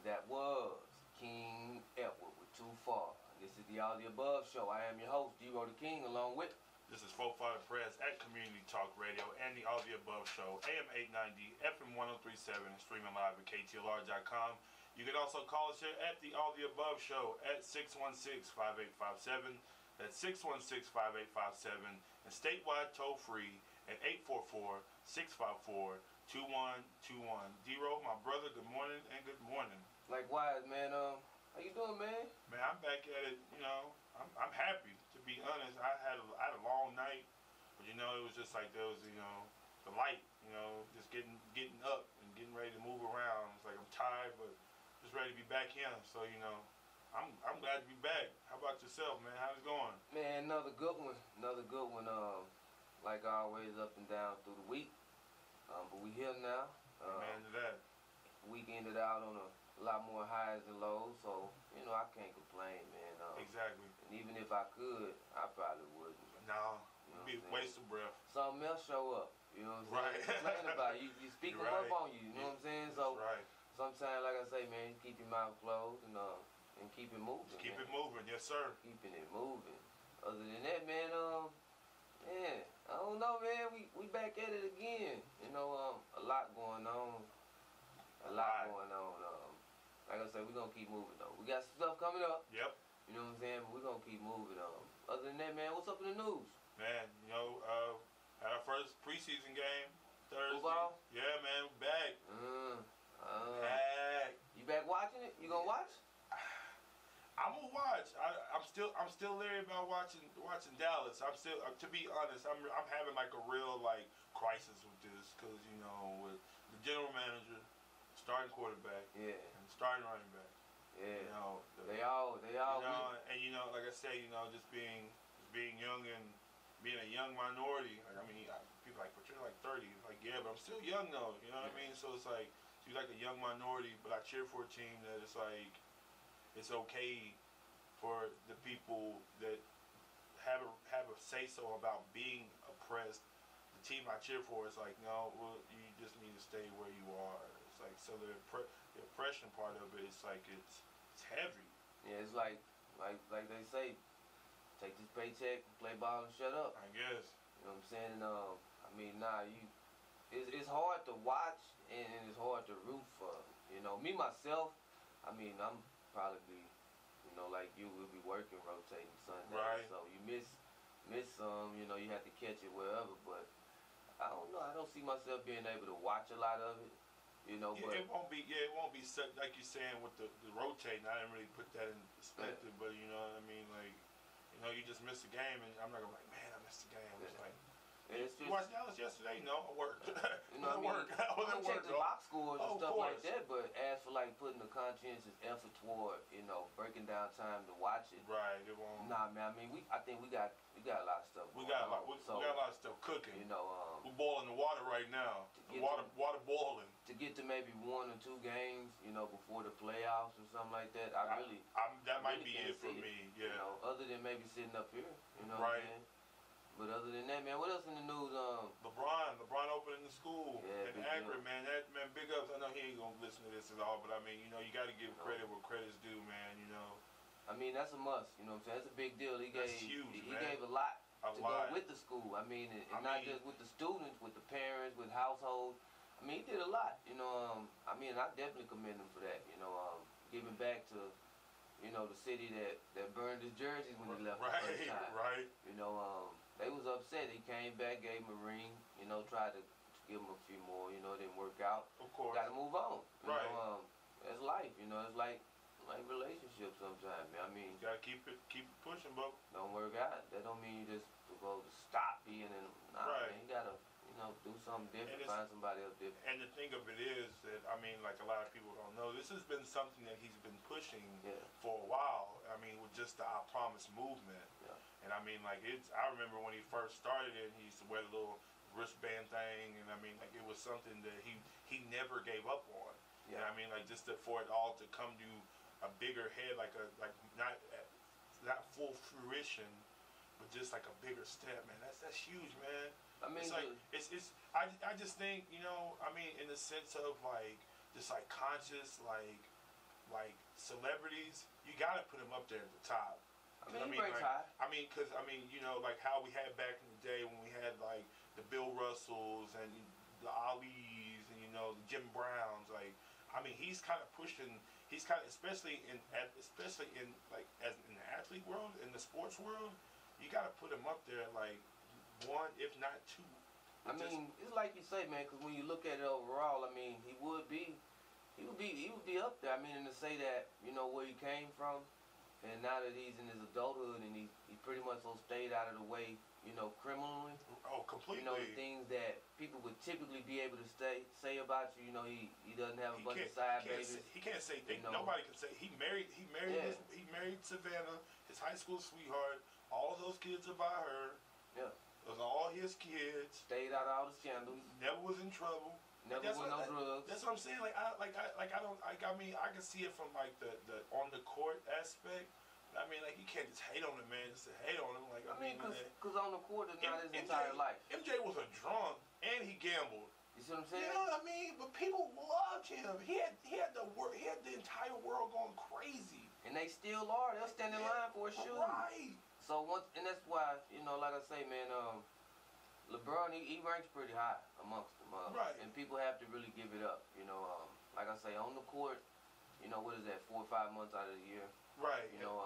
That was King Edward with Too Far. This is the All the Above Show. I am your host, D-Ro the King, along with... This is Folk Father Press at Community Talk Radio and the All the Above Show, AM 890, FM 1037, and streaming live at KTLR.com. You can also call us here at the All the Above Show at 616-5857. That's 616-5857. And statewide toll free at 844-654-2121. D-Ro, my brother, good morning and good morning. Likewise, man. How you doing, man? Man, I'm back at it, you know. I'm happy, to be honest. I had a long night, but you know, it was just like there was, you know, the light, you know, just getting up and getting ready to move around. It's like I'm tired, but just ready to be back here. So, you know, I'm glad to be back. How about yourself, man? How's it going? Man, another good one. Like always, up and down through the week. But we here now. Amen to that. Week ended out on a lot more highs and lows, so you know I can't complain, man. Exactly. And even if I could, I probably wouldn't. No, you know it'd be a waste of breath. Something else show up. You know what I'm saying? Complain about it. You speak them up on you. You know what I'm saying? So sometimes, like I say, man, you keep your mouth closed and keep it moving. Just keep it moving, yes sir. Keeping it moving. Other than that, man, man, I don't know, man. We back at it again. You know, a lot going on. Like I said, we're going to keep moving, though. We got some stuff coming up. Yep. You know what I'm saying? But we're going to keep moving on. Other than that, man, what's up in the news? Man, you know, had our first preseason game Thursday. Football? Yeah, man, we're back. Back. You back watching it? You going to watch? I'm gonna watch. I'm still leery about watching Dallas. I'm still, to be honest, I'm having like a real like crisis with this because you know with the general manager, starting quarterback, and starting running back, you know they all. You know, and you know, like I say, you know, just being young and being a young minority. Like, I mean, people are like, but you're like 30. Like, yeah, but I'm still young though. You know what I mean? So it's like you're like a young minority, but I cheer for a team that it's like. It's okay for the people that have a say-so about being oppressed. The team I cheer for is like, no, well, you just need to stay where you are. It's like, so the oppression part of it, it's like, it's heavy. Yeah, it's like they say, take this paycheck, play ball, and shut up. I guess. You know what I'm saying? And, I mean, it's hard to watch and it's hard to root for. You know, me, myself, I mean, I'm probably, you know, like you will be working, rotating Sunday, so you miss some, you know, you have to catch it wherever, but I don't know, I don't see myself being able to watch a lot of it, you know, but it won't be such, like you're saying with the rotating. I didn't really put that in perspective, but you know what I mean, like, you know, you just miss the game, and I'm not gonna be like, man, I missed the game. It's like, you watched Dallas yesterday? No, I worked. You know what I mean? I checked the box scores and stuff like that, but as for like putting the conscientious effort toward, you know, breaking down time to watch it. Right, it won't. Nah, man. I mean, I think we got a lot of stuff. We got a lot of stuff cooking. You know, we're boiling the water right now. The water boiling. To get to maybe 1 or 2 games, you know, before the playoffs or something like that. That might be it for me. Yeah. You know, other than maybe sitting up here. You know what I'm saying? But other than that, man, what else in the news? LeBron opening the school in Akron, man. That man, big ups. I know he ain't gonna listen to this at all, but I mean, you know, you got to give credit where credit's due, man. You know. I mean, that's a must. You know what I'm saying? That's a big deal. He gave a lot to go with the school. I mean, and not just with the students, with the parents, with households. I mean, he did a lot. You know, I mean, I definitely commend him for that. You know, giving back to, you know, the city that burned his jerseys when he left the first time. Right. You know, they was upset. He came back, gave him a ring, you know, tried to give him a few more, you know, it didn't work out. Of course. Got to move on. You right. know, that's life, you know, it's like relationships sometimes, man. I mean, you gotta keep it pushing, bro. Don't work out. That don't mean you just supposed to stop being in. Nah, man, you gotta, you know, do something different, find somebody else different. And the thing of it is that, I mean, like a lot of people don't know, this has been something that he's been pushing for a while. I mean, with just the I Promise movement. Yeah. And I mean, like, I remember when he first started it, he used to wear the little wristband thing, and I mean, like, it was something that he never gave up on. Yeah. And I mean, like, just for it all to come to a bigger head, like not full fruition, but just like a bigger step, man. That's huge, man. I mean, I just think, you know, I mean, in the sense of like just like conscious, like like celebrities, you gotta put them up there at the top. I mean, he Like, ranks high. cause you know, like how we had back in the day when we had like the Bill Russells and the Ali's and you know the Jim Browns. Like, I mean, he's kind of pushing. He's kind of, especially in like as in the athlete world, in the sports world, you gotta put him up there like one, if not two. I mean, it's like you say, man, because when you look at it overall, I mean, he would be up there. I mean, and to say that, you know, where he came from, and now that he's in his adulthood and he pretty much stayed out of the way, you know, criminally. Oh, completely. You know, the things that people would typically be able to say about you. You know, he doesn't have a bunch of side babies. He can't say things. You know, nobody can say he married Savannah, his high school sweetheart. All of those kids are by her. Yeah. Those are all his kids. Stayed out of all the scandals. Never was in trouble. Never with no drugs. That's what I'm saying. I mean, I can see it from like the on the court aspect. I mean, like you can't just hate on the man, just hate on him. Like I mean, because on the court is not his entire life. MJ was a drunk and he gambled. You see what I'm saying? You know what I mean? But people loved him. He had the entire world going crazy. And they still are. They'll stand in line for a shoe. Right. So and that's why, you know, like I say, man, LeBron he ranks pretty high amongst them. Right. And people have to really give it up. You know, like I say, on the court, you know, what is that, 4 or 5 months out of the year? Right. You know,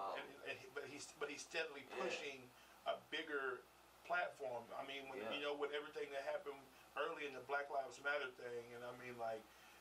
but he's steadily pushing a bigger platform. I mean, you know, with everything that happened early in the Black Lives Matter thing, and I mean, like,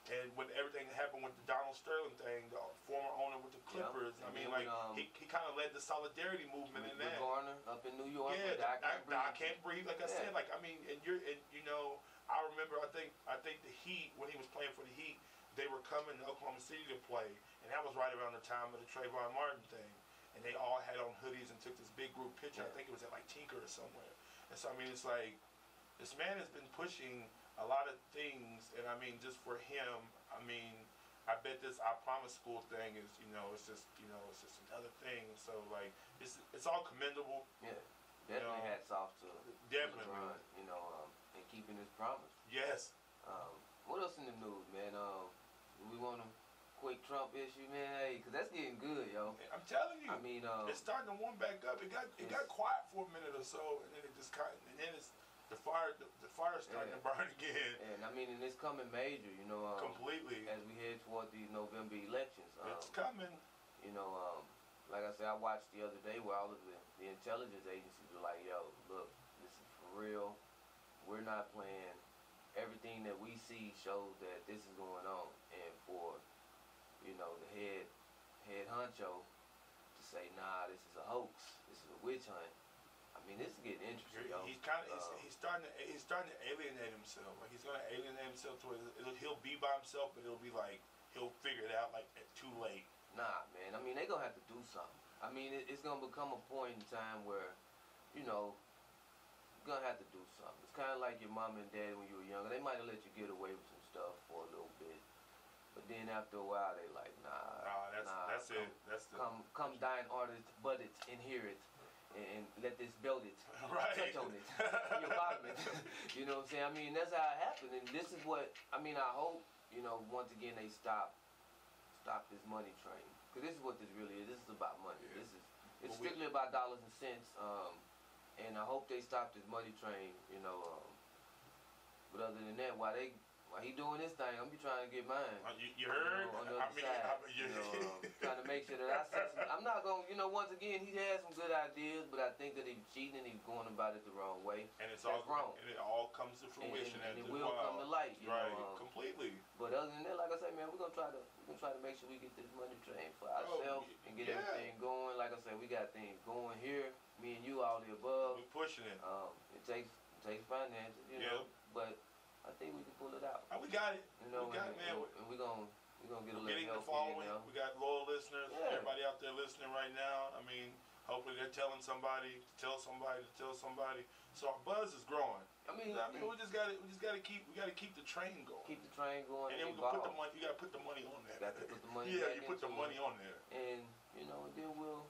and with everything that happened with the Donald Sterling thing, the former owner with the Clippers, I mean, like, he kind of led the solidarity movement in that. Garner up in New York. Yeah, I can't breathe. Like I said, like, I mean, and you know, I remember, I think the Heat, when he was playing for the Heat, they were coming to Oklahoma City to play, and that was right around the time of the Trayvon Martin thing, and they all had on hoodies and took this big group picture. I think it was at like Tinker or somewhere. And so I mean, it's like this man has been pushing a lot of things, and I mean, just for him, I mean, I bet this I Promise School thing is, you know, it's just another thing. So like, it's all commendable. Yeah, definitely hats off to definitely LeBron, you know, and keeping his promise. Yes. What else in the news, man? We want a quick Trump issue, man, hey, cause that's getting good, yo. I'm telling you. I mean, it's starting to warm back up. It got quiet for a minute or so, and then it just it's the fire's starting to burn again. And I mean, and it's coming major, you know. Completely. As we head toward these November elections. It's coming. You know, like I said, I watched the other day where all of the intelligence agencies were like, yo, look, this is for real. We're not playing. Everything that we see shows that this is going on. And for, you know, the head honcho to say, nah, this is a hoax. This is a witch hunt. I mean, this is getting interesting, yo. He's starting to alienate himself. Like, he's going to alienate himself to where he'll be by himself, but it'll be like he'll figure it out like too late. Nah, man. I mean, they're going to have to do something. I mean, it's going to become a point in time where, you know, you're going to have to do something. It's kind of like your mom and dad when you were younger. They might have let you get away with some stuff for a little bit. But then after a while, they like, that's it. Come dine on it, but it, inherit, and let this build it, right. touch on it, your bottom it. You know what I'm saying? I mean, that's how it happened. And this is what, I mean, I hope, you know, once again, they stop this money train. Because this is what this really is. This is about money. Yeah. It's strictly about dollars and cents. And I hope they stop this money train, you know. But other than that, while he doing this thing, I'm be trying to get mine. You heard? On the other side, you know, trying to make sure that I see some. I'm not going to, you know, once again, he has some good ideas, but I think that he's cheating and he's going about it the wrong way. And it's all wrong. And it all comes to fruition. And it will come to light, you right, know. Completely. But other than that, like I said, man, we're going to try to make sure we get this money train for ourselves and get everything going. Like I said, we got things going here. Me and you, all the above. We're pushing it. It takes finances, you know, but I think we can pull it out. We got it. You know, we got it, man. And we're gonna get a little help following. here now. We got loyal listeners. Yeah. Everybody out there listening right now. I mean, hopefully they're telling somebody to tell somebody to tell somebody. So our buzz is growing. I mean, we just gotta keep the train going. Keep the train going. And then we can put the money. You gotta put the money on there. Got to put the money. Yeah, you put the money on there. And you know, and then we'll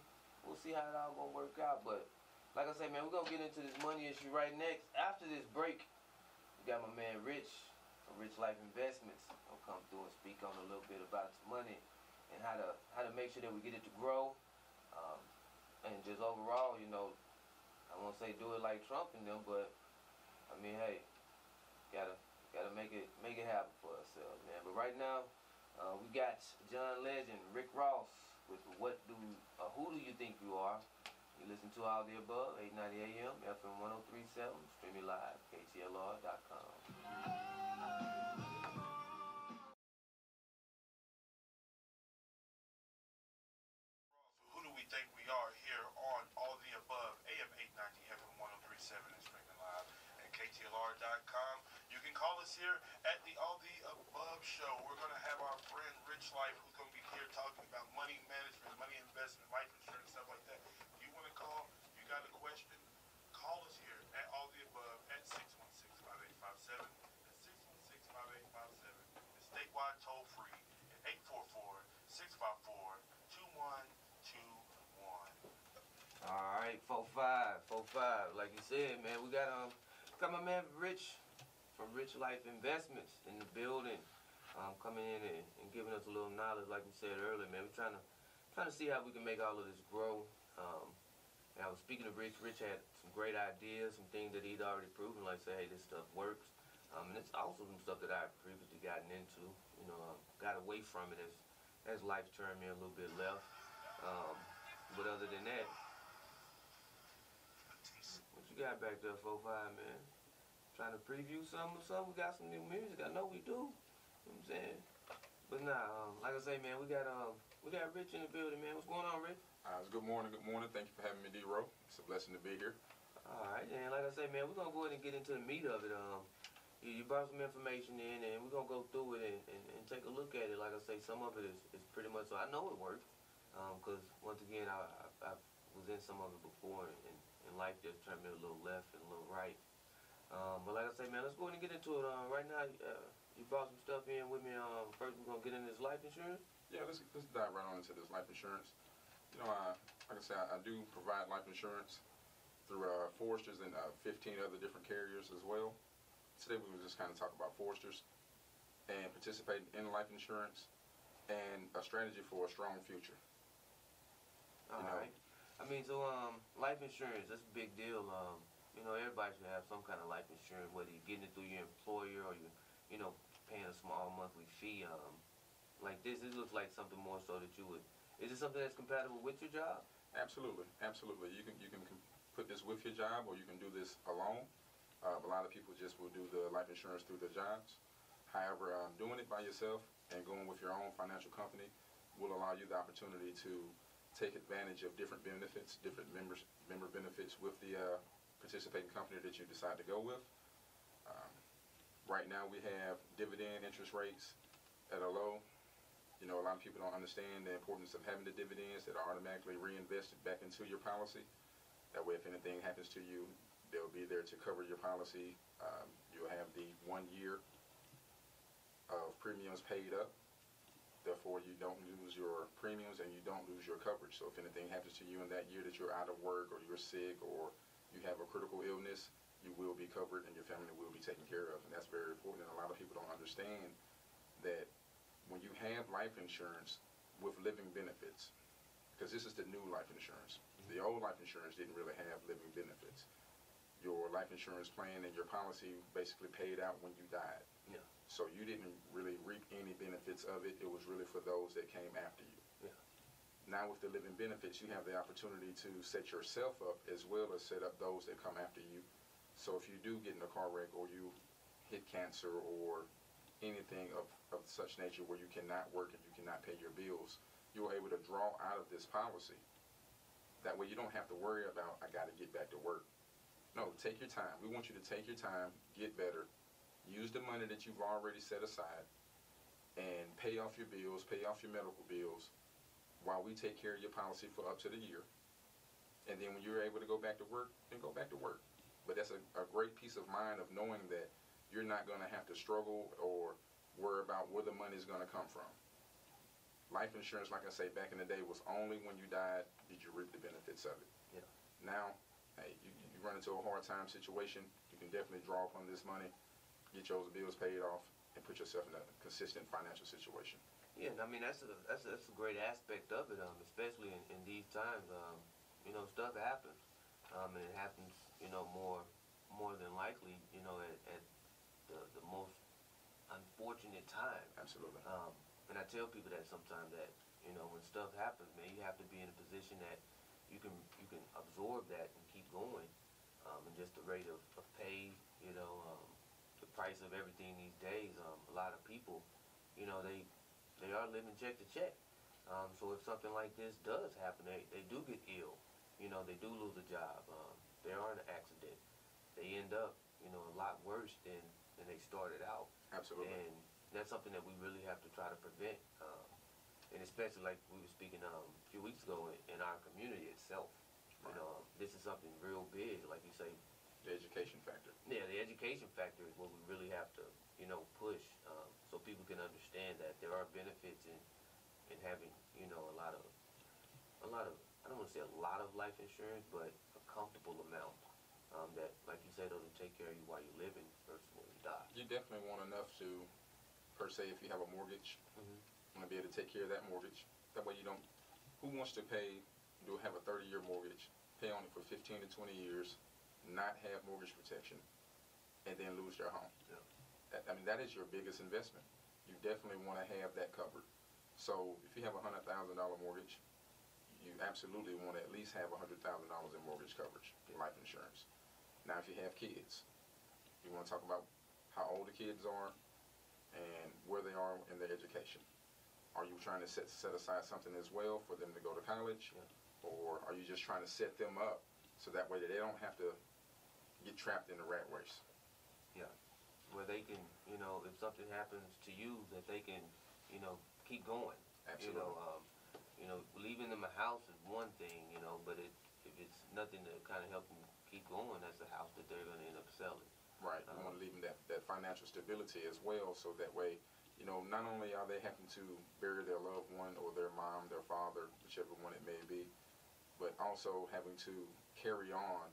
see how it all gonna work out. But like I say, man, we're gonna get into this money issue right next. After this break, we got my man Rich from RichLife Investments. Gonna come through and speak on a little bit about some money and how to make sure that we get it to grow. Um, and just overall, you know, I won't say do it like Trump and them, but I mean, hey, gotta make it happen for ourselves, man. But right now, we got John Legend, Rick Ross with who do you think you are? You listen to all the above, 890 AM, FM 1037, streaming live, KTLR.com. Who do we think we are here on All the Above, AM 890, FM 1037, and streaming live at KTLR.com. You can call us here at the All the Above show. We're going to have our friend RichLife, who's going to be here talking about money management, money investment, life insurance, stuff like that. If you want to call, you got a question, call us here at All the Above at 616-5857. That's 616-5857. It's statewide toll free at 844-654-2121. All right, 45. Like you said, man, we got my man Rich from RichLife Investments in the building, coming in and giving us a little knowledge, like we said earlier, man. We're trying to see how we can make all of this grow. And I was speaking to Rich. Rich had some great ideas, some things that he'd already proven, like say, hey, this stuff works. And it's also some stuff that I've previously gotten into. You know, got away from it as life turned me a little bit left. But other than that, what you got back there, 45, man? Trying to preview something or something? We got some new music. I know we do. You know what I'm saying? But nah, like I say, man, we got Rich in the building, man. What's going on, Rich? Good morning. Thank you for having me, D-Ro. It's a blessing to be here. All right, and like I say, man, we're going to go ahead and get into the meat of it. You brought some information in, and we're going to go through it and take a look at it. Like I say, some of it is pretty much, so I know it works. Because, once again, I was in some of it before, and life just turned me a little left and a little right. But like I say, man, let's go ahead and get into it. Right now, you brought some stuff in with me. First, we're going to get into this life insurance. Yeah, let's dive right on into this life insurance. You know, like I said, I do provide life insurance through Foresters and 15 other different carriers as well. Today, we will just kind of talk about Foresters and participating in life insurance and a strategy for a strong future. All right. I mean, so life insurance, that's a big deal. You know, everybody should have some kind of life insurance, whether you're getting it through your employer or you know, paying a small monthly fee. Like this looks like something more so that you would. Is it something that's compatible with your job? Absolutely. You can put this with your job, or you can do this alone. A lot of people just will do the life insurance through their jobs. However, doing it by yourself and going with your own financial company will allow you the opportunity to take advantage of different benefits, different member benefits with the participating company that you decide to go with. Right now we have dividend interest rates at a low. You know, a lot of people don't understand the importance of having the dividends that are automatically reinvested back into your policy. That way, if anything happens to you, they'll be there to cover your policy. You'll have the 1 year of premiums paid up. Therefore, you don't lose your premiums and you don't lose your coverage. So if anything happens to you in that year that you're out of work or you're sick or you have a critical illness, you will be covered and your family will be taken care of. And that's very important. And a lot of people don't understand that when you have life insurance with living benefits, because this is the new life insurance. The old life insurance didn't really have living benefits. Your life insurance plan and your policy basically paid out when you died. Yeah. So you didn't really reap any benefits of it. It was really for those that came after you. Yeah. Now with the living benefits, you have the opportunity to set yourself up as well as set up those that come after you. So if you do get in a car wreck or you hit cancer or anything of such nature where you cannot work and you cannot pay your bills, you're able to draw out of this policy. That way you don't have to worry about, I got to get back to work. No, take your time. We want you to take your time, get better, use the money that you've already set aside, and pay off your bills, pay off your medical bills, while we take care of your policy for up to the year. And then when you're able to go back to work, then go back to work. But that's a great peace of mind of knowing that you're not going to have to struggle or worry about where the money is going to come from. Life insurance, like I say, back in the day was only when you died did you reap the benefits of it. Yeah. Now, hey, you run into a hard time situation, you can definitely draw upon this money, get your bills paid off, and put yourself in a consistent financial situation. Yeah, and I mean that's a great aspect of it, especially in these times. Stuff happens, and it happens, more than likely, at the most unfortunate time. Absolutely. And I tell people that sometimes that when stuff happens, man, you have to be in a position that you can absorb that and keep going. And just the rate of pay, the price of everything these days. A lot of people, they are living check to check. So if something like this does happen, they do get ill. They do lose a job. They are in an accident. They end up, a lot worse than they started out. Absolutely. And that's something that we really have to try to prevent. And especially like we were speaking a few weeks ago in our community itself. Right. This is something real big, like you say. The education factor. Yeah, the education factor is what we really have to, push, so people can understand that there are benefits in having, a lot of, I don't want to say a lot of life insurance, but a comfortable amount that, like you said, it'll take care of you while you're living versus when you die. You definitely want enough to, per se, if you have a mortgage, Mm-hmm. want to be able to take care of that mortgage. That way you don't, who wants to have a 30-year mortgage, pay on it for 15 to 20 years, not have mortgage protection, and then lose their home? Yeah. I mean, that is your biggest investment. You definitely want to have that covered. So if you have a $100,000 mortgage, you absolutely want to at least have $100,000 in mortgage coverage, life insurance. Now, if you have kids, you want to talk about how old the kids are and where they are in their education. Are you trying to set aside something as well for them to go to college? Yeah. Or are you just trying to set them up so that way that they don't have to get trapped in the rat race? Yeah. Where they can, if something happens to you, that they can, keep going. Absolutely. Leaving them a house is one thing, but if it's nothing to kind of help them keep going, that's a house that they're going to end up selling. Right. You want to leave them that financial stability as well, so that way, not only are they having to bury their loved one or their mom, their father, whichever one it may be, but also having to carry on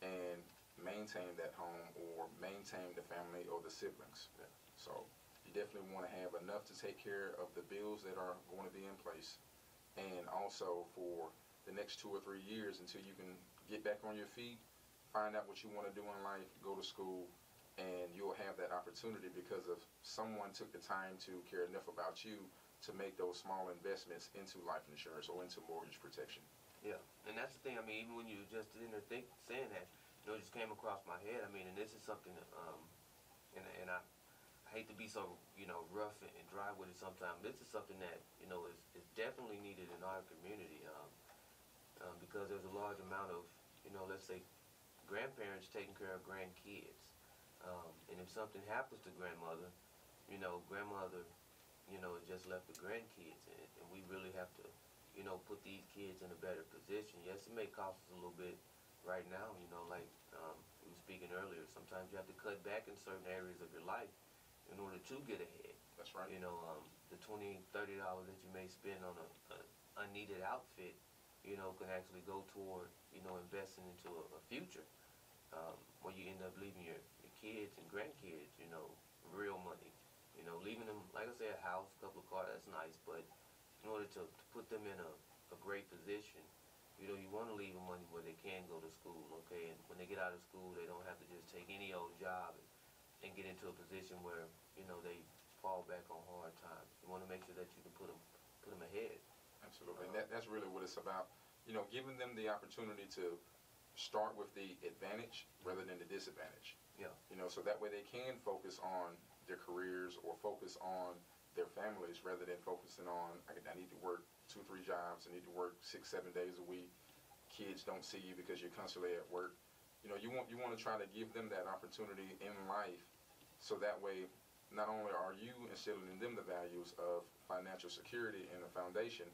and maintain that home or maintain the family or the siblings. Yeah. So you definitely want to have enough to take care of the bills that are going to be in place, and also for the next 2 or 3 years until you can get back on your feet, find out what you want to do in life, go to school, and you'll have that opportunity because of someone took the time to care enough about you to make those small investments into life insurance or into mortgage protection. Yeah, and that's the thing. I mean, even when you just in there saying that, it just came across my head. I mean, and this is something that, and I hate to be so, rough and dry with it sometimes. This is something that, is definitely needed in our community, because there's a large amount of, let's say, grandparents taking care of grandkids. And if something happens to grandmother, grandmother, just left the grandkids, and we really have to, put these kids in a better position. Yes, it may cost us a little bit right now, like we were speaking earlier. Sometimes you have to cut back in certain areas of your life in order to get ahead. That's right. The $20, $30 that you may spend on a unneeded outfit, can actually go toward, investing into a future, where you end up leaving your kids and grandkids, real money. Leaving them, like I say, a house, a couple of cars, that's nice, but in order to put them in a great position, you want to leave them money where they can go to school, okay? And when they get out of school, they don't have to just take any old job and get into a position where, they fall back on hard times. You want to make sure that you can put them ahead. Absolutely. And that's really what it's about. Giving them the opportunity to start with the advantage rather than the disadvantage. Yeah. So that way they can focus on their careers or focus on their families rather than focusing on, I need to work 2, 3 jobs, I need to work 6, 7 days a week. Kids don't see you because you're constantly at work. You want to try to give them that opportunity in life, so that way not only are you instilling in them the values of financial security and a foundation,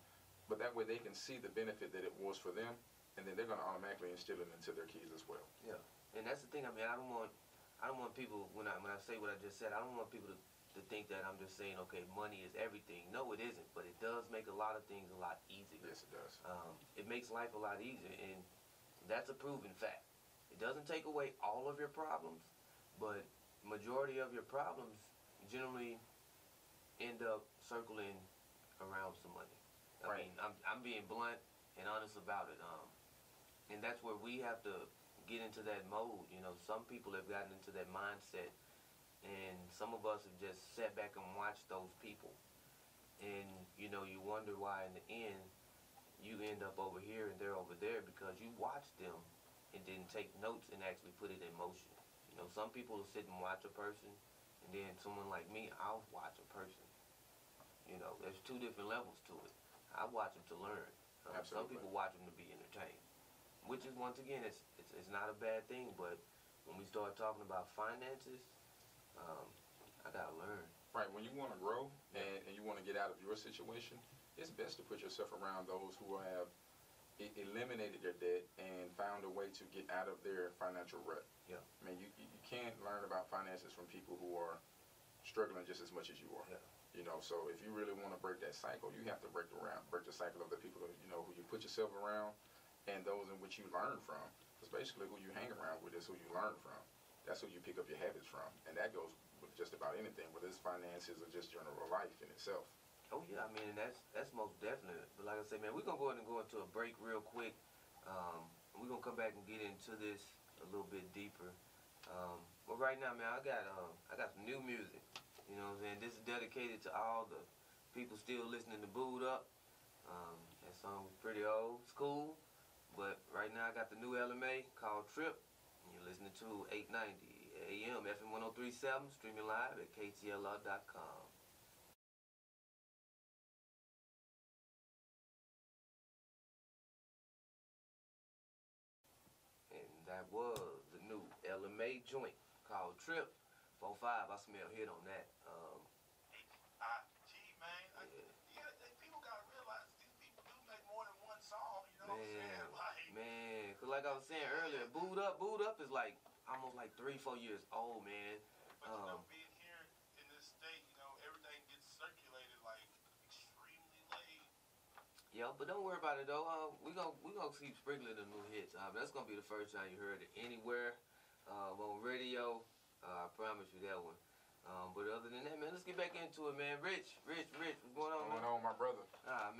but that way they can see the benefit that it was for them, and then they're going to automatically instill it into their kids as well. Yeah, and that's the thing. I mean, I don't want people, when I say what I just said, I don't want people to think that I'm just saying, okay, money is everything. No, it isn't, but it does make a lot of things a lot easier. Yes, it does. It makes life a lot easier, and that's a proven fact. It doesn't take away all of your problems, but majority of your problems generally end up circling, around some money. I Right. mean, I'm being blunt and honest about it. And that's where we have to get into that mode. You know, some people have gotten into that mindset, and some of us have just sat back and watched those people. And you know, you wonder why in the end you end up over here and they're over there because you watched them and didn't take notes and actually put it in motion. You know, some people will sit and watch a person, and then someone like me, I'll watch a person. You know, there's two different levels to it. I watch them to learn. Some Absolutely. people watch them to be entertained, which is once again, it's not a bad thing. But when we start talking about finances, I gotta learn. Right. When you want to grow and you want to get out of your situation, it's best to put yourself around those who have eliminated their debt and found a way to get out of their financial rut. Yeah. I mean, you can't learn about finances from people who are struggling just as much as you are. Yeah. You know, so if you really want to break that cycle, you have to break the cycle of the people you know who you put yourself around, and those in which you learn from. Because basically, who you hang around with is who you learn from. That's who you pick up your habits from, and that goes with just about anything, whether it's finances or just general life in itself. Oh yeah, I mean, and that's most definite. But like I said, man, we're gonna go ahead and go into a break real quick. We're gonna come back and get into this a little bit deeper. But right now, man, I got some new music. You know what I'm saying? This is dedicated to all the people still listening to Booed Up. That song was pretty old school, but right now I got the new LMA called Trip. And you're listening to 890 AM FM 1037, streaming live at KTLR.com. And that was the new LMA joint called Trip. 4-5, I smell hit on that. Gee, man, people gotta realize these people do make more than one song. You know what I'm saying? Man, cause like I was saying earlier, Booed Up is like almost like 3-4 years old, man. But you know, being here in this state, you know, everything gets circulated like extremely late. Yeah, but don't worry about it though. We gonna keep sprinkling the new hits. That's gonna be the first time you heard it anywhere on radio. I promise you that one. But other than that, man, let's get back into it, man. Rich, what's going on, man? What's going on, my brother?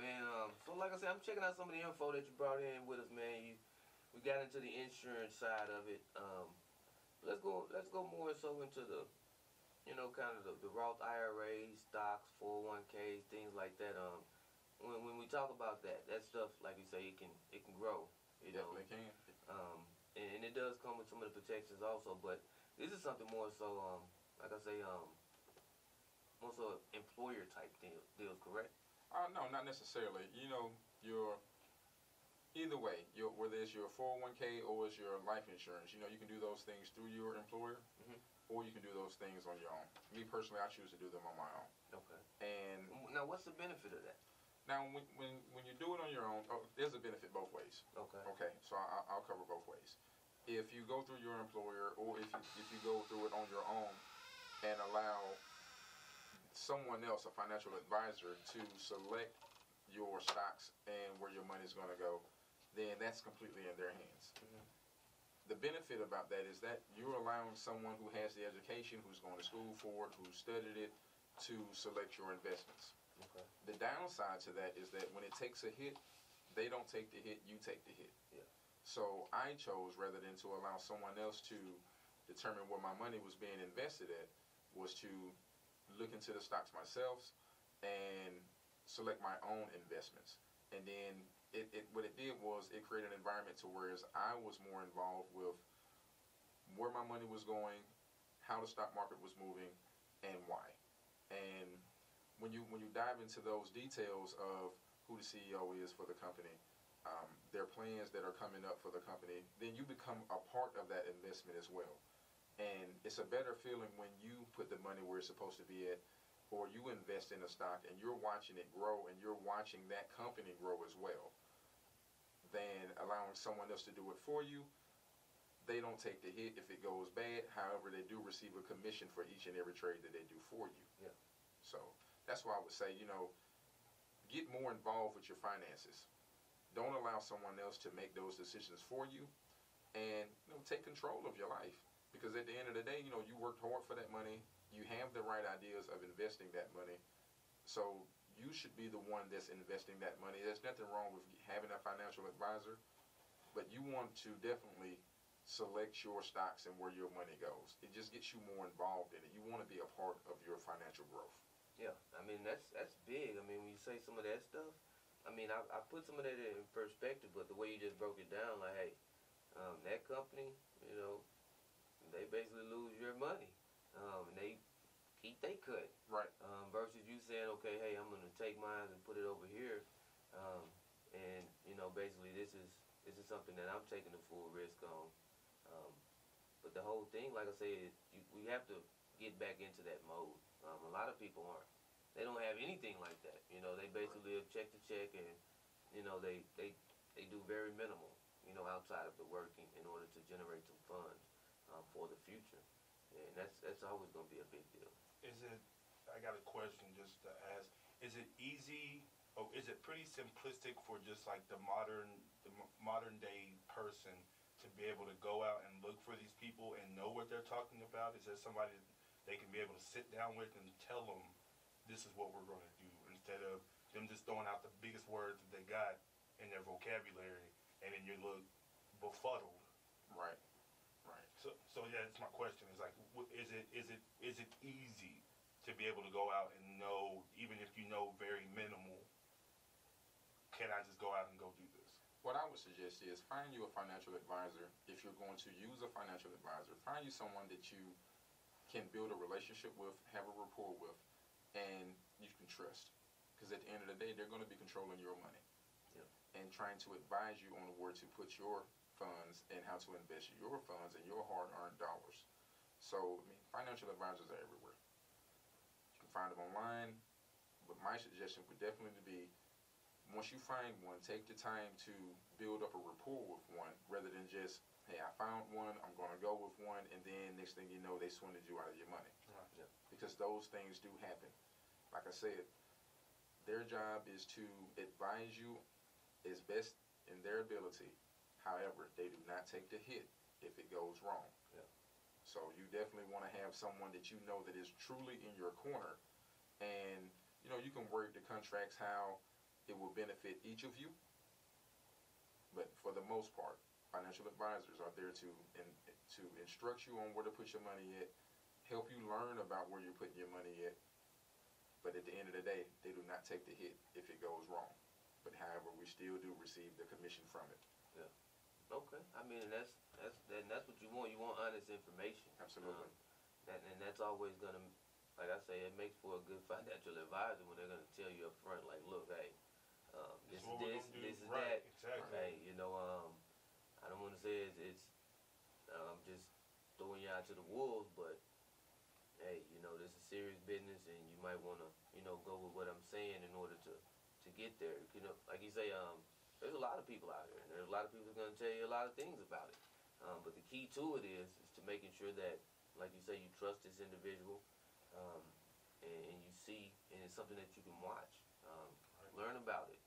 Man. So like I said, I'm checking out some of the info that you brought in with us, man. We got into the insurance side of it. Let's go more so into the, you know, kind of the Roth IRAs, stocks, 401ks, things like that. When we talk about that stuff, like you say, it can grow. You Definitely know? can. And it does come with some of the protections also, but this is something more so, like I say, more so employer type deals, correct? No, not necessarily. You know, either way, whether it's your 401k or it's your life insurance, you know, you can do those things through your employer, or you can do those things on your own. Me personally, I choose to do them on my own. Okay. And now, what's the benefit of that? now, when you do it on your own, there's a benefit both ways. Okay. Okay, so I'll cover both ways. If you go through your employer, or if you go through it on your own, and allow someone else, a financial advisor, to select your stocks and where your money is going to go, then that's completely in their hands. The benefit about that is that you're allowing someone who has the education, who's going to school for it, who studied it, to select your investments. Okay. The downside to that is that when it takes a hit, they don't take the hit, you take the hit. Yeah. So I chose, rather than to allow someone else to determine where my money was being invested at, was to look into the stocks myself and select my own investments. And then what it did was it created an environment to whereas I was more involved with where my money was going, how the stock market was moving, and why. And when you dive into those details of who the CEO is for the company, their plans that are coming up for the company, then you become a part of that investment as well. And it's a better feeling when you put the money where it's supposed to be at, or you invest in a stock and you're watching it grow and you're watching that company grow as well, than allowing someone else to do it for you. They don't take the hit if it goes bad. However, they do receive a commission for each and every trade that they do for you. Yeah. So that's why I would say, you know, get more involved with your finances. Don't allow someone else to make those decisions for you, and take control of your life. Because at the end of the day, you worked hard for that money. You have the right ideas of investing that money. So you should be the one that's investing that money. There's nothing wrong with having a financial advisor, but you want to definitely select your stocks and where your money goes. It just gets you more involved in it. You want to be a part of your financial growth. Yeah, I mean that's big. I mean when you say some of that stuff, I mean I put some of that in perspective, but the way you just broke it down, like hey, that company, you know, they basically lose your money, and they keep they cut. Right. Versus you saying, okay, hey, I'm gonna take mine and put it over here, and you know basically this is something that I'm taking the full risk on. But the whole thing, like I said, we have to get back into that mode. A lot of people aren't. They don't have anything like that. You know, they basically live check to check, and you know they do very minimal. You know, outside of the working in order to generate some funds for the future, and that's always going to be a big deal. Is it? I got a question just to ask. Is it easy? Or is it pretty simplistic for just like the modern day person to be able to go out and look for these people and know what they're talking about? Is there somebody they can be able to sit down with and tell them this is what we're going to do, instead of them just throwing out the biggest words that they got in their vocabulary, and then you look befuddled? Right. Right. So yeah, that's my question. Is like, is it easy to be able to go out and know, even if you know very minimal? Can I just go out and go do this? What I would suggest is find you a financial advisor. If you're going to use a financial advisor, find you someone that you can build a relationship with, have a rapport with, and you can trust. Because at the end of the day, they're going to be controlling your money. Yeah. And trying to advise you on where to put your funds and how to invest your funds and your hard-earned dollars. So, I mean, financial advisors are everywhere. You can find them online, but my suggestion would definitely be, once you find one, take the time to build up a rapport with one, rather than just, hey, I found one, I'm going to go with one, and then next thing you know, they swindled you out of your money. Right. Yeah. Because those things do happen. Like I said, their job is to advise you as best in their ability. However, they do not take the hit if it goes wrong. Yeah. So you definitely want to have someone that you know that is truly in your corner, and you know you can work the contracts how it will benefit each of you. But for the most part, financial advisors are there to instruct you on where to put your money at, help you learn about where you're putting your money at. But at the end of the day, they do not take the hit if it goes wrong. But however, we still do receive the commission from it. Yeah. Okay. I mean, that's what you want. You want honest information. Absolutely. And that's always gonna, like I say, it makes for a good financial advisor when they're gonna tell you up front, like, look, hey, this is this, this is right, that. Exactly. Hey, you know, I don't want to say it's just throwing you out to the wolves, but hey, you know, this is serious business, and you might want to, you know, go with what I'm saying in order to get there. You know, like you say, there's a lot of people out here, and there's a lot of people going to tell you a lot of things about it. But the key to it is to making sure that, like you say, you trust this individual, and you see, and it's something that you can watch, learn about it,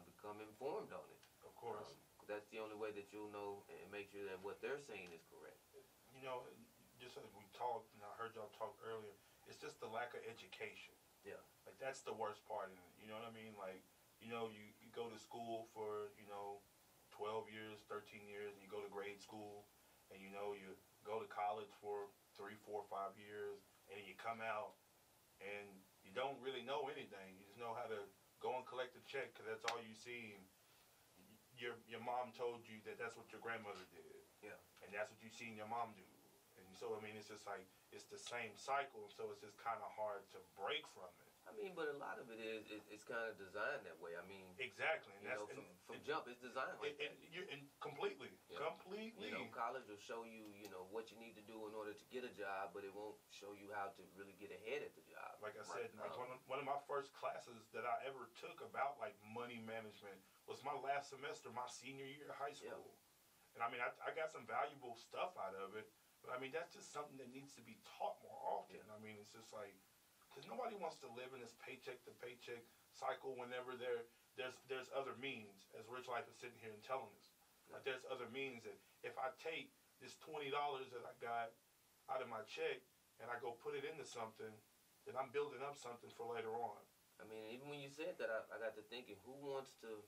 become informed on it. Of course. That's the only way that you'll know and make sure that what they're saying is correct. You know, just as we talked, and I heard y'all talk earlier, it's just the lack of education. Yeah. Like, that's the worst part in it. You know what I mean? Like, you know, you go to school for, you know, 12 years, 13 years, and you go to grade school, and, you know, you go to college for 3, 4, 5 years, and then you come out, and you don't really know anything. You just know how to go and collect a check because that's all you see. And your mom told you that that's what your grandmother did. Yeah. And that's what you seen your mom do. And so, I mean, it's just like, it's the same cycle, and so it's just kind of hard to break from it. I mean, but a lot of it is it's kind of designed that way. I mean, exactly, and you that's know, from jump, it's designed like that. And completely, Yeah. completely. You know, college will show you, you know, what you need to do in order to get a job, but it won't show you how to really get ahead at the job. Like I said, like one of my first classes that I ever took about like money management was my last semester, my senior year of high school. Yeah. And I mean, I got some valuable stuff out of it, but I mean, that's just something that needs to be taught more often. Yeah. I mean, it's just like, because nobody wants to live in this paycheck to paycheck cycle whenever there's other means, as RichLife is sitting here and telling us. Yeah. Like, there's other means that if I take this $20 that I got out of my check and I go put it into something, then I'm building up something for later on. I mean, even when you said that, I got to thinking, who wants to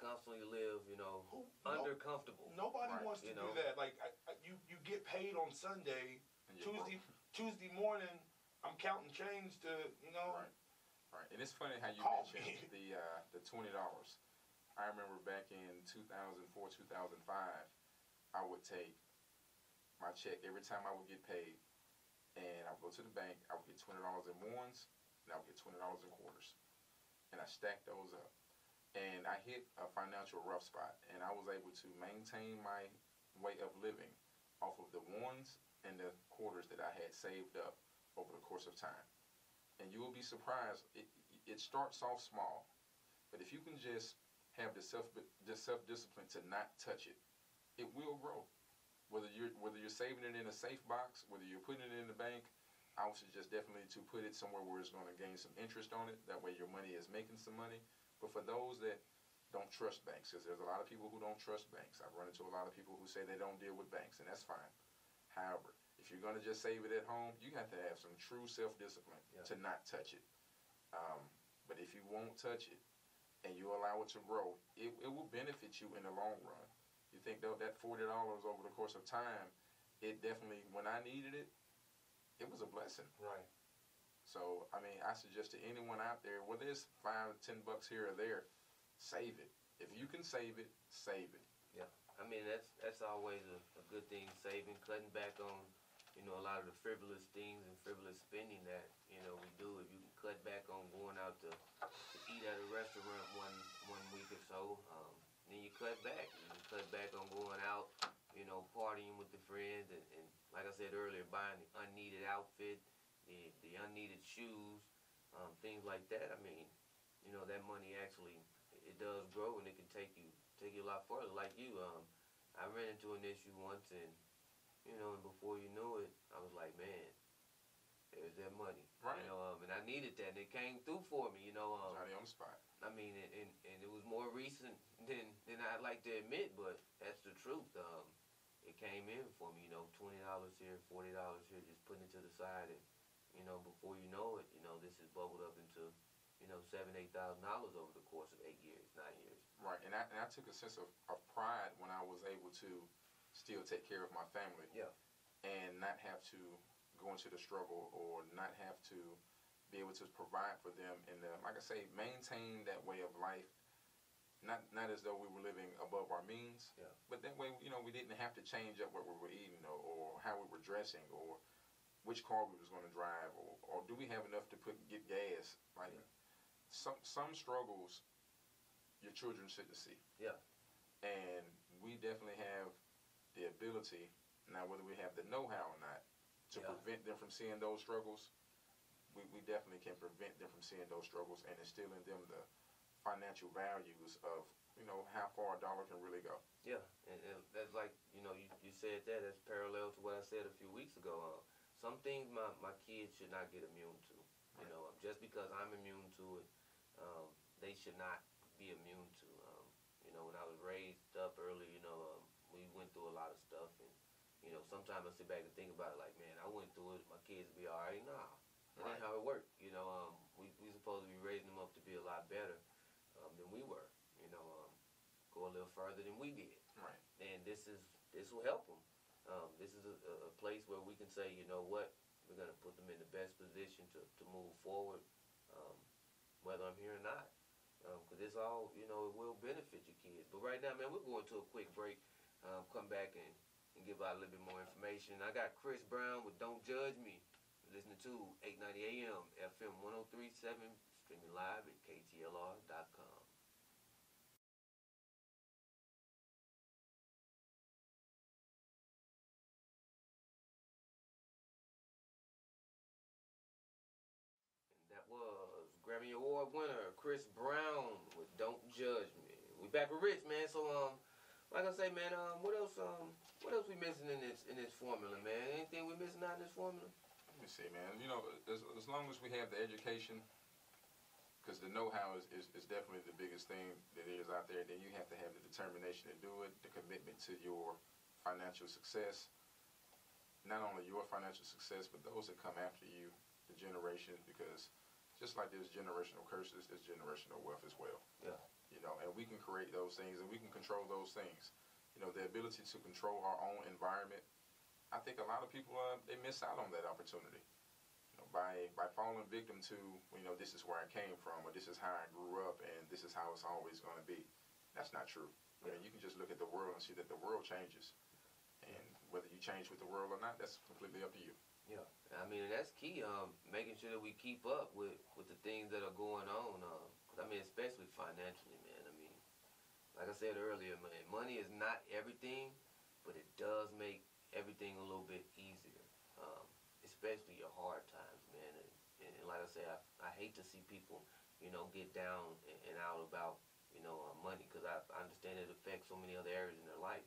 constantly live, under comfortable? Nobody Right. wants to do that. Like you get paid on Sunday, Tuesday morning. I'm counting change to Right. Right. And it's funny how you Call mentioned me. the $20. I remember back in 2004, 2005, I would take my check every time I would get paid, and I would go to the bank. I would get $20 in ones, and I would get $20 in quarters, and I stacked those up. And I hit a financial rough spot, and I was able to maintain my way of living off of the ones and the quarters that I had saved up over the course of time. And you will be surprised. It starts off small, but if you can just have the self discipline to not touch it, it will grow. Whether you're saving it in a safe box, whether you're putting it in the bank, I would suggest definitely to put it somewhere where it's going to gain some interest on it. That way your money is making some money. But for those that don't trust banks, because there's a lot of people who don't trust banks. I've run into a lot of people who say they don't deal with banks, and that's fine. However, if you're going to just save it at home, you have to have some true self-discipline to not touch it. But if you won't touch it and you allow it to grow, it will benefit you in the long run. You think though that $40 over the course of time, it definitely, when I needed it, it was a blessing. Right. So, I mean, I suggest to anyone out there, whether it's $5 or $10 here or there, save it. If you can save it, save it. Yeah, I mean that's always a good thing. Saving, cutting back on, a lot of the frivolous things and frivolous spending that we do. If you can cut back on going out to eat at a restaurant one week or so, then you cut back. You cut back on going out, partying with the friends, and like I said earlier, buying the unneeded outfit, the unneeded shoes, things like that. I mean, that money actually, it does grow, and it can take you a lot further. Like you, I ran into an issue once, and and before you knew it, I was like, man, there's that money. Right. And I needed that, and it came through for me. Johnny on the spot. I mean, and it was more recent than I'd like to admit, but that's the truth. It came in for me, $20 here, $40 here, just putting it to the side, and before you know it, this has bubbled up into $7,000, $8,000 over the course of 8 years, 9 years. Right, and I took a sense of pride when I was able to still take care of my family. Yeah. And not have to go into the struggle, or not have to be able to provide for them, and like I say, maintain that way of life. Not as though we were living above our means, but that way, we didn't have to change up what we were eating, or how we were dressing, or which car we was going to drive, or do we have enough to get gas? Like some struggles, your children shouldn't see. Yeah. And we definitely have the ability, now whether we have the know-how or not, to prevent them from seeing those struggles. We definitely can prevent them from seeing those struggles and instill in them the financial values of, how far a dollar can really go. Yeah, and that's like, you said that, that's parallel to what I said a few weeks ago. Some things my kids should not get immune to. Right. Just because I'm immune to it, they should not be immune to. When I was raised up early, we went through a lot of stuff, and sometimes I sit back and think about it like, man, I went through it, my kids will be all right. Nah, that ain't how it worked. We supposed to be raising them up to be a lot better than we were. Go a little further than we did. Right. And this will help them. This is a place where we can say, you know what, we're gonna put them in the best position to move forward, whether I'm here or not. Because it's all, it will benefit your kids. But right now, man, we're going to a quick break. Come back and give out a little bit more information. I got Chris Brown with Don't Judge Me. Listening to 890 AM, FM 103.7, streaming live at KTLR.com. That was Grammy Award winner Chris Brown with Don't Judge Me. We back with Rich, man. So like I say, man, what else we missing in this formula, man? Anything we missing out in this formula? Let me see, man. As long as we have the education, because the know-how is definitely the biggest thing that is out there, then you have to have the determination to do it, the commitment to your financial success. Not only your financial success, but those that come after you, the generations, because just like there's generational curses, there's generational wealth as well. Yeah. You know, and we can create those things and we can control those things. You know, the ability to control our own environment. I think a lot of people they miss out on that opportunity. You know, by falling victim to, you know, this is where I came from, or this is how I grew up, and this is how it's always going to be. That's not true. I mean, you can just look at the world and see that the world changes, and whether you change with the world or not, that's completely up to you. Yeah, I mean, and that's key. Making sure that we keep up with the things that are going on. I mean, especially financially, man. I mean, like I said earlier, man, money is not everything, but it does make everything a little bit easier. Especially your hard times, man. And like I said, I hate to see people, you know, get down and out about, you know, money, because I understand it affects so many other areas in their life.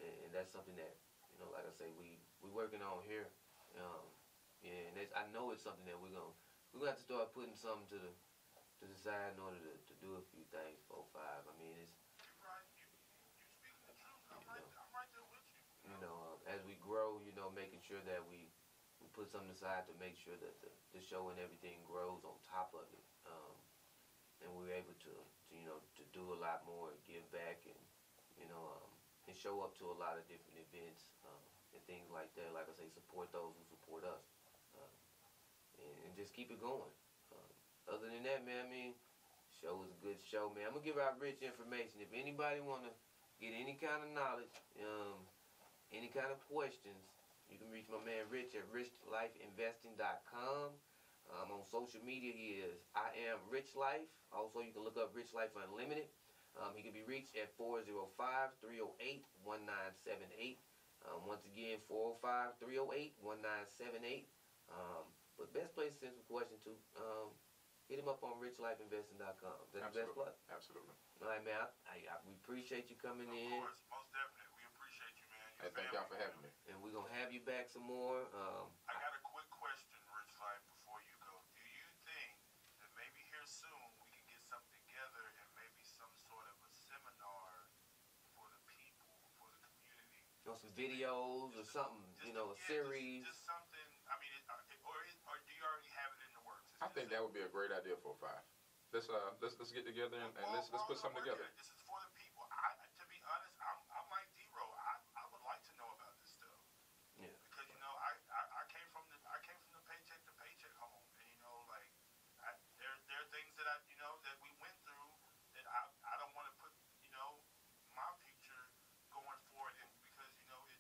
And that's something that, you know, like I say, we working on here. And I know it's something that we're gonna have to start putting something to the side in order to do a few things. 4, 5. I mean, it's I'm right there with you. you know, as we grow, you know, making sure that we put something aside to make sure that the show and everything grows on top of it. And we're able to you know, to do a lot more, give back, and you know, and show up to a lot of different events and things like that. Like I say, support those who support us, and just keep it going. Other than that, man, I mean, show is a good show, man. I'm gonna give out Rich information. If anybody wanna get any kind of knowledge, any kind of questions, you can reach my man Rich at RichLifeInvesting.com. On social media, he is I am RichLife. Also, you can look up RichLife Unlimited. He can be reached at 405-308-1978. Once again, 405-308-1978. But best place to send some questions to, hit him up on RichLifeInvesting.com. That's the best place. Absolutely. All right, man. We appreciate you coming in. Of course, most definitely. We appreciate you, man. Hey, thank y'all for having me. And we're going to have you back some more. I got a quick question, Rich Life, before you go. Do you think that maybe here soon we can get something together and maybe some sort of a seminar for the people, for the community? Or some videos or something, you know, a series. Just something, I mean, or do you already have it in the works? I think that would be a great idea for a 5. Let's get together and let's put something together. This is for the people. To be honest, I'm like D-Ro. I would like to know about this stuff. Yeah. Because you know, I came from the paycheck to paycheck home, and you know, like there are things that that we went through that I don't want to put my future going forward in, because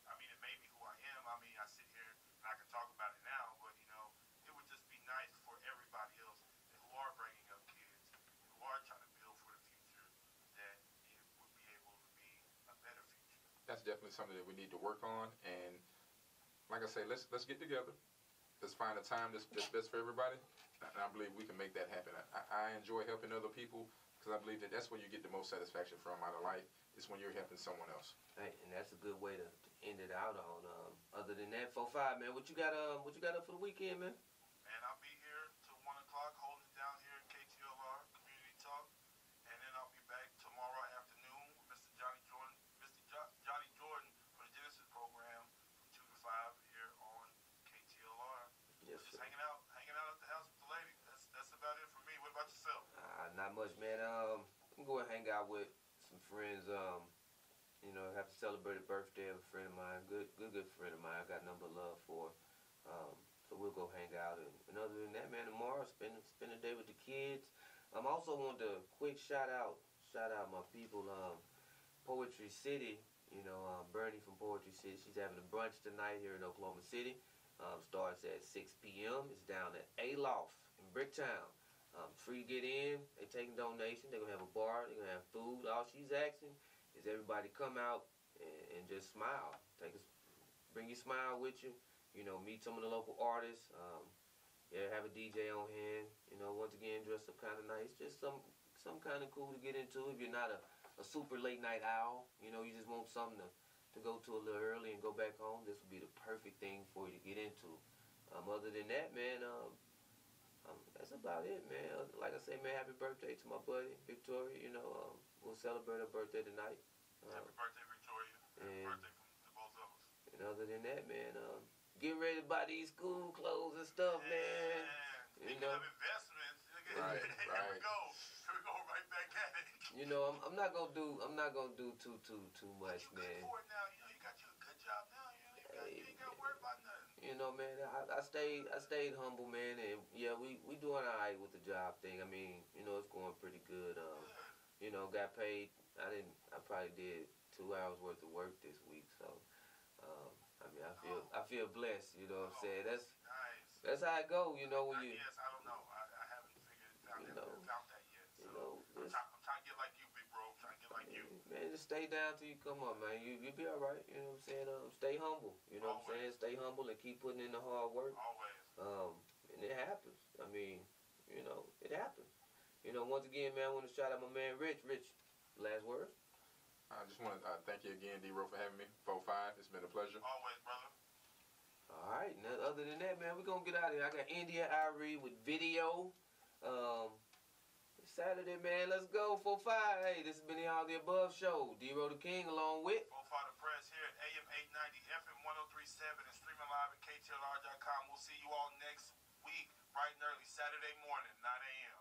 I mean, it made me who I am. I mean, I sit here and I can talk about it now, but it would just be nice for everybody else who are bringing up kids, who are trying to build for the future, that it would be able to be a better future. That's definitely something that we need to work on. And like I say, let's get together. Let's find a time that's best for everybody. And I believe we can make that happen. I enjoy helping other people because I believe that's where you get the most satisfaction from out of life, is when you're helping someone else. Hey, and that's a good way to end it out on. Other than that, 4-5, man, what you got up for the weekend, man? And I'll be here till 1 o'clock, holding it down here in KTLR Community Talk, and then I'll be back tomorrow afternoon with Mr. Johnny Jordan for the Genesis program from 2 to 5 here on KTLR. Yes, Just sir. hanging out at the house with the lady. That's about it for me. What about yourself? Not much, man. I'm going to hang out with some friends. Have to celebrate a birthday of a friend of mine, good friend of mine. I got number of love for. So we'll go hang out. And other than that, man, tomorrow spend a day with the kids. Also want to quick shout out my people, Poetry City. Bernie from Poetry City. She's having a brunch tonight here in Oklahoma City. Starts at 6 p.m. It's down at Aloft in Bricktown. Free to get in. They taking donations. They're gonna have a bar. They're gonna have food. All she's asking is everybody come out and just smile. Bring your smile with you. Meet some of the local artists. Have a DJ on hand. Once again, dress up kind of nice. Just some kind of cool to get into. If you're not a super late night owl, you just want something to go to a little early and go back home, this would be the perfect thing for you to get into. Other than that, man, that's about it, man. Like I say, man, happy birthday to my buddy, Victoria. We'll celebrate her birthday tonight. Happy birthday, Victoria. Happy birthday to both of us. And other than that, man, get ready to buy these school clothes and stuff, man. Speaking of investment, Right, Here right. we go. Here we go right back at it. You know, I'm not gonna do too much, But you good man. for it now. You know, you got you a good job now. You ain't got to worry about nothing. You know, man, I stayed humble, man, and yeah, we doing all right with the job thing. I mean, you know, it's going pretty good. You know, got paid. I probably did 2 hours worth of work this week, so I mean, I feel blessed. You know what I'm saying? Nice. That's how it go. You know, when you Yes, I don't know. I haven't found You know, that yet. So you know, I'm trying to get like you, big bro. I'm trying to get like you. man, just stay down till you come up, man. You'll be all right. You know what I'm saying? Stay humble. You know what I'm saying? Stay humble and keep putting in the hard work. Always. And it happens. I mean, you know, it happens. You know, once again, man, I want to shout out my man Rich. Rich, last words? I just want to thank you again, D-Ro, for having me. 4-5, it's been a pleasure. Always, brother. All right. Now, other than that, man, we're going to get out of here. I got India Irie with video. Saturday, man. Let's go. 4-5. Hey, this has been the All the Above show. D-Ro the King along with 4-5 the Press here at AM 890 FM 1037 and streaming live at KTLR.com. We'll see you all next week, bright and early, Saturday morning, 9 a.m.